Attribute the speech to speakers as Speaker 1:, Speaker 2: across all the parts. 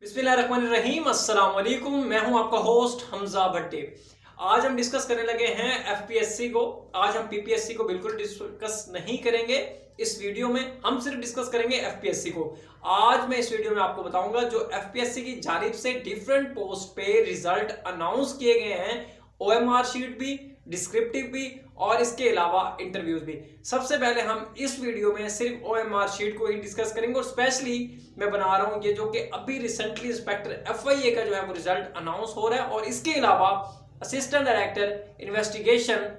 Speaker 1: बिस्मिल्लाहिर्रहमानिर्रहीम, अस्सलाम वालेकुम। मैं हूं आपका होस्ट हमजा भट्टी। आज हम डिस्कस करने लगे हैं एफपीएससी को। आज हम पीपीएससी को बिल्कुल डिस्कस नहीं करेंगे। इस वीडियो में हम सिर्फ डिस्कस करेंगे एफपीएससी को। आज मैं इस वीडियो में आपको बताऊंगा जो एफपीएससी की जानिब से डिफरेंट पोस्ट पे रिजल्ट अनाउंस किए गए हैं, ओएमआर शीट भी, डिस्क्रिप्टिव भी और इसके अलावा इंटरव्यूज भी। सबसे पहले हम इस वीडियो में सिर्फ ओएमआर शीट को ही डिस्कस करेंगे और स्पेशली मैं बना रहा हूं ये जो कि अभी रिसेंटली इंस्पेक्टर एफआईए का जो है वो रिजल्ट अनाउंस हो रहा है और इसके अलावा असिस्टेंट डायरेक्टर इन्वेस्टिगेशन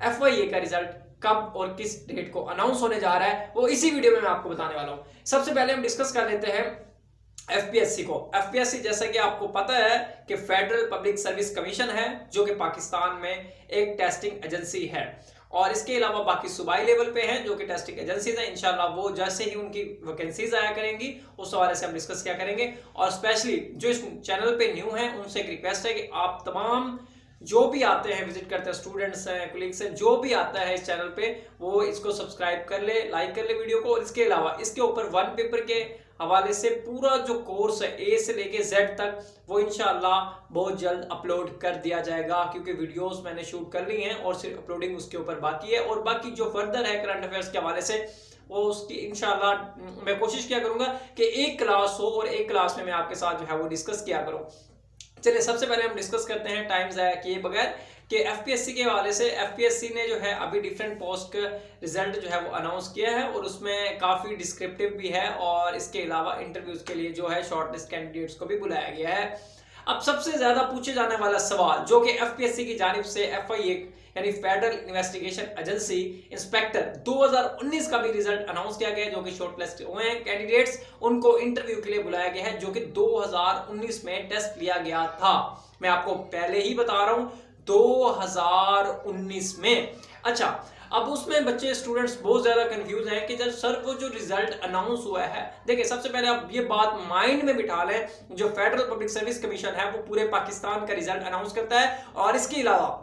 Speaker 1: एफआईए का रिजल्ट कब और किस डेट को अनाउंस होने जा रहा है वो इसी वीडियो में मैं आपको बताने वाला हूं। सबसे पहले हम डिस्कस कर लेते हैं एफपीएससी को। एफपीएससी जैसा कि आपको पता है कि फेडरल पब्लिक सर्विस कमीशन है जो कि पाकिस्तान में एक टेस्टिंग एजेंसी है और इसके अलावा बाकी सूबाई लेवल पे हैं जो कि टेस्टिंग एजेंसीज हैं। इंशाल्लाह वो जैसे ही उनकी वैकेंसीज आया करेंगी उस हवाले से हम डिस्कस क्या करेंगे। और स्पेशली जो इस चैनल पे न्यू हैं उनसे एक रिक्वेस्ट है कि आप तमाम जो भी आते हैं, विजिट करते हैं, स्टूडेंट्स हैं, कोलीग्स हैं, जो भी आता है इस चैनल पे वो इसको सब्सक्राइब कर ले, लाइक कर ले वीडियो को। और इसके अलावा इसके ऊपर वन पेपर के हवाले से पूरा जो कोर्स है ए से लेके जेड तक वो इंशाल्लाह बहुत जल्द अपलोड कर दिया जाएगा क्योंकि वीडियोस मैंने शूट कर ली हैं और सिर्फ अपलोडिंग उसके ऊपर बाकी है। और बाकी जो फर्दर है करंट अफेयर्स के हवाले से वो उसकी इंशाल्लाह मैं कोशिश किया करूंगा कि एक क्लास हो और एक क्लास में मैं आपके साथ जो है वो डिस्कस किया करूं। चलिए सबसे पहले हम डिस्कस करते हैं टाइम ज़ाया किए बगैर कि एफपीएससी के हवाले से एफपीएससी ने जो है अभी डिफरेंट पोस्ट का रिजल्ट जो है वो अनाउंस किया है और उसमें काफ़ी डिस्क्रिप्टिव भी है और इसके अलावा इंटरव्यूज के लिए जो है शॉर्टलिस्ट कैंडिडेट्स को भी बुलाया गया है। अब सबसे ज्यादा पूछे जाने वाला सवाल जो कि एफपीएससी की जानिब से एफआईए यानी फेडरल इन्वेस्टिगेशन एजेंसी इंस्पेक्टर 2019 का भी रिजल्ट अनाउंस किया गया जो कि शॉर्टलिस्ट हुए हैं कैंडिडेट्स, उनको इंटरव्यू के लिए बुलाया गया है जो कि 2019 में टेस्ट लिया गया था। मैं आपको पहले ही बता रहा हूं 2019 में। अच्छा, अब उसमें बच्चे स्टूडेंट्स बहुत ज्यादा कंफ्यूज हैं कि जब सर वो जो रिजल्ट अनाउंस हुआ है, देखिए सबसे पहले आप ये बात माइंड में बिठा लें, जो फेडरल पब्लिक सर्विस कमीशन है वो पूरे पाकिस्तान का रिजल्ट अनाउंस करता है और इसके अलावा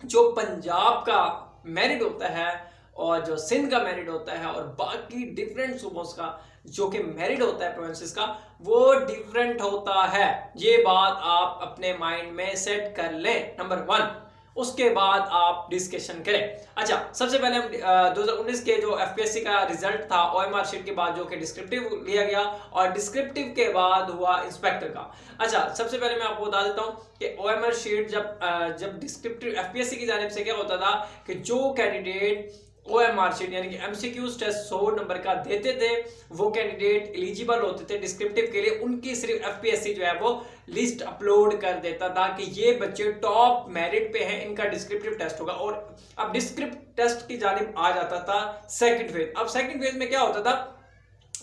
Speaker 1: जो पंजाब का मेरिट होता है और जो सिंध का मेरिट होता है और बाकी डिफरेंट सूबों का जो कि मेरिट होता है प्रोविंसेस का वो डिफरेंट होता है। ये बात आप अपने माइंड में सेट कर लें, नंबर 1। उसके बाद आप डिस्कशन करें। अच्छा, सबसे पहले हम 2019 के जो एफपीएससी का रिजल्ट था ओएमआर शीट के बाद जो कि डिस्क्रिप्टिव लिया गया और डिस्क्रिप्टिव के बाद हुआ इंस्पेक्टर का। अच्छा, सबसे पहले मैं आपको बता देता हूं कि ओएमआर शीट जब डिस्क्रिप्टिव एफपीएससी की जानिब से क्या होता था कि जो कैंडिडेट ओएमआर शीट यानी कि एमसीक्यूज टेस्ट 100 नंबर का देते थे वो कैंडिडेट एलिजिबल होते थे डिस्क्रिप्टिव के लिए, उनकी सिर्फ एफपीएससी जो है वो लिस्ट अपलोड कर देता था कि ये बच्चे टॉप मेरिट पे हैं, इनका डिस्क्रिप्टिव टेस्ट होगा। और अब डिस्क्रिप्टिव टेस्ट की जानिब आ जाता था सेकंड फेज। अब सेकंड फेज में क्या होता था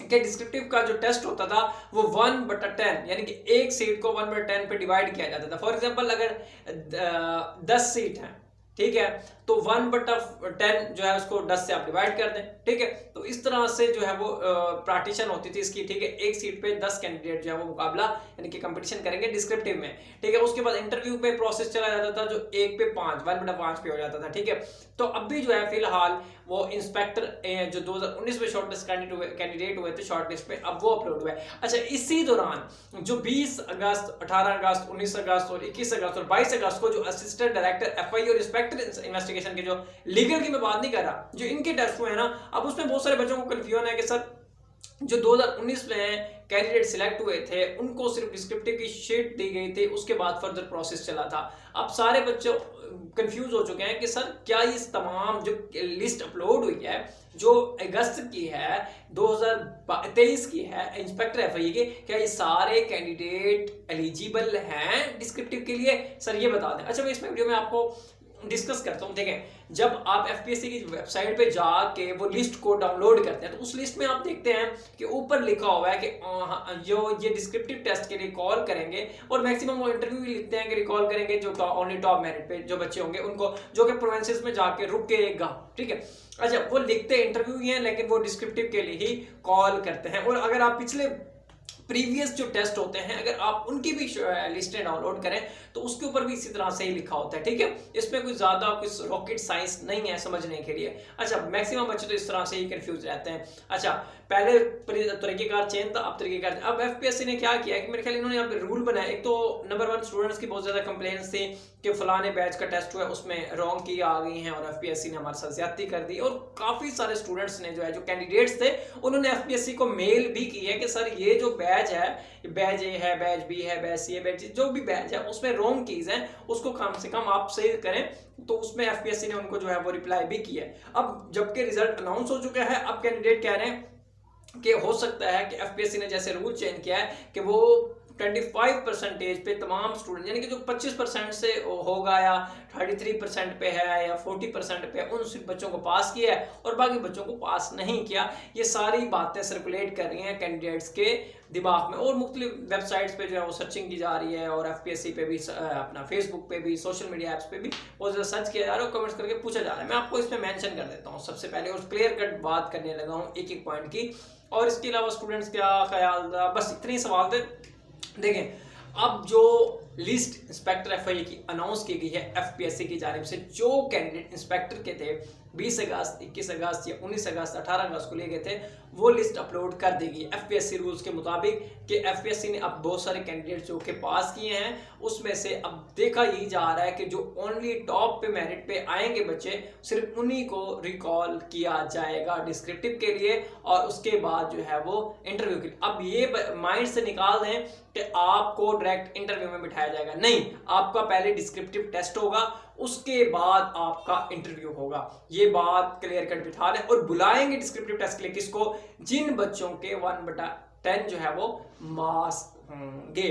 Speaker 1: कि डिस्क्रिप्टिव का जो टेस्ट होता था वो 1/10 यानी कि एक सीट को 1/10 पे डिवाइड किया जाता था। फॉर एग्जांपल अगर 10 सीट हैं, ठीक है, तो 1/10 जो है उसको 10 से आप डिवाइड कर दें, ठीक है। तो इस तरह से जो है वो पार्टीशन होती थी इसकी, ठीक है। एक सीट पे 10 कैंडिडेट जो है वो मुकाबला यानी कि कंपटीशन करेंगे डिस्क्रिप्टिव में, ठीक है। उसके बाद इंटरव्यू पे प्रोसेस चला जाता था जो 1 पे 5 1/5 पे हो जाता था, ठीक है। तो अब भी जो है फिलहाल वो इंस्पेक्टर जो 2019 में शॉर्टलिस्ट कैंडिडेट हुए थे शॉर्टलिस्ट पे, अब वो अपलोड हुए। अच्छा, इसी दौरान जो 20 अगस्त 18 अगस्त 19 अगस्त और 21 अगस्त और 22 अगस्त को जो असिस्टेंट डायरेक्टर एफआईए और इंस्पेक्टर इन्वेस्टिगेशन के जो लीगल की मैं बात नहीं कर रहा, जो इनके टेस्ट हुए हैं ना, अब उसमें बहुत सारे बच्चों को कंफ्यूजन है कि सर जो 2019 में कैंडिडेट सिलेक्ट हुए थे उनको सिर्फ डिस्क्रिप्टिव की शीट दी गई थी, उसके बाद फर्दर प्रोसेस चला था। अब सारे बच्चे कंफ्यूज हो चुके हैं कि सर क्या ये तमाम जो लिस्ट अपलोड हुई है जो अगस्त की है 2023 की है इंस्पेक्टर एफआईए की, क्या ये सारे कैंडिडेट एलिजिबल हैं डिस्क्रिप्टिव के लिए? सर ये बता दें। अच्छा, मैं इस वीडियो में आपको डिस्कस करता हूं। देखें, जब आप एफपीएससी की वेबसाइट पे जाके वो लिस्ट को डाउनलोड करते हैं तो उस लिस्ट में आप देखते हैं कि ऊपर लिखा हुआ है कि जो ये डिस्क्रिप्टिव टेस्ट के लिए कॉल करेंगे और मैक्सिमम वो इंटरव्यू भी लिखते हैं कि रिकॉल करेंगे जो ओनली टॉप मेरिट पे जो बच्चे होंगे उनको, जो कि प्रोविंसेस में जाके रुकेगा, ठीक है। अच्छा, वो लिखते इंटरव्यू ही है लेकिन वो डिस्क्रिप्टिव के लिए ही कॉल करते हैं। और अगर आप पिछले प्रीवियस जो टेस्ट होते हैं अगर आप उनकी भी लिस्टें डाउनलोड करें तो उसके ऊपर भी इसी तरह से ही लिखा होता है, ठीक है। इसमें कोई ज़्यादा कुछ रॉकेट साइंस नहीं है समझने के लिए। अच्छा, मैक्सिमम बच्चे तो इस तरह से ही कंफ्यूज रहते हैं। अच्छा, पहले तरीकेकार चेंज था, अब तरीकेकार, अब एफपीएससी ने क्या किया कि मेरे ख्याल इन्होंने यहाँ पे रूल बनाया। एक तो नंबर 1 स्टूडेंट्स की बहुत ज़्यादा कंप्लेंट्स थी कि फलाने बैच का टेस्ट हुआ है उसमें रॉन्ग की आ गई हैं और एफपीएससी ने हमारे साथ ज्यादती कर दी। और काफ़ी सारे स्टूडेंट्स ने जो है, जो कैंडिडेट्स थे, उन्होंने एफपीएससी को मेल भी की है कि सर ये जो बैच है, बैच ए है, बैच बी है, बैच सी है, बैच जो भी बैच है उसमें रॉन्ग कीज है, उसको कम से कम आप सही करें। तो उसमें एफपीएससी ने उनको जो है वो रिप्लाई भी किया है। अब जबकि रिजल्ट अनाउंस हो चुका है, अब कैंडिडेट कह रहे हैं कि हो सकता है कि एफपीएससी ने जैसे रूल चेंज किया है कि वो 25% पे तमाम स्टूडेंट, यानी कि जो 25% से होगा या 33% पे है या 40% पे, उन सिर्फ बच्चों को पास किया है और बाकी बच्चों को पास नहीं किया। ये सारी बातें सर्कुलेट कर रही हैं कैंडिडेट्स के दिमाग में और मुख्तलिफ वेबसाइट्स पे जो है वो सर्चिंग की जा रही है और एफपीएससी पे भी, अपना फेसबुक पे भी, सोशल मीडिया ऐप्स पे भी बहुत ज़्यादा सर्च किया जा रहा है और कमेंट्स करके पूछा जा रहा है। मैं आपको इसमें मेंशन कर देता हूँ सबसे पहले और क्लियर कट बात करने लगा हूँ एक एक पॉइंट की। और इसके अलावा स्टूडेंट्स क्या ख्याल था, बस इतने ही सवाल थे। देखें, अब जो लिस्ट इंस्पेक्टर एफआईए की अनाउंस की गई है एफपीएससी की जानिब से, जो कैंडिडेट इंस्पेक्टर के थे 20 अगस्त, 21 अगस्त या 19 अगस्त, 18 अगस्त को ले गए थे, वो लिस्ट अपलोड कर देगी एफपीएससी रूल्स के मुताबिक। कि एफपीएससी ने अब बहुत सारे कैंडिडेट जो के पास किए हैं उसमें से अब देखा यही जा रहा है कि जो ओनली टॉप पे मेरिट पे आएंगे बच्चे, सिर्फ उन्हीं को रिकॉल किया जाएगा डिस्क्रिप्टिव के लिए और उसके बाद जो है वो इंटरव्यू के लिए। अब ये माइंड से निकाल दें कि आपको डायरेक्ट इंटरव्यू में बिठाया जाएगा, नहीं, आपका पहले डिस्क्रिप्टिव टेस्ट होगा, उसके बाद आपका इंटरव्यू होगा। ये बात क्लियर कट बिठा लें। और बुलाएंगे डिस्क्रिप्टिव टेस्ट के लिए किसको, जिन बच्चों के 1/10 जो है वो मार्क्स होंगे।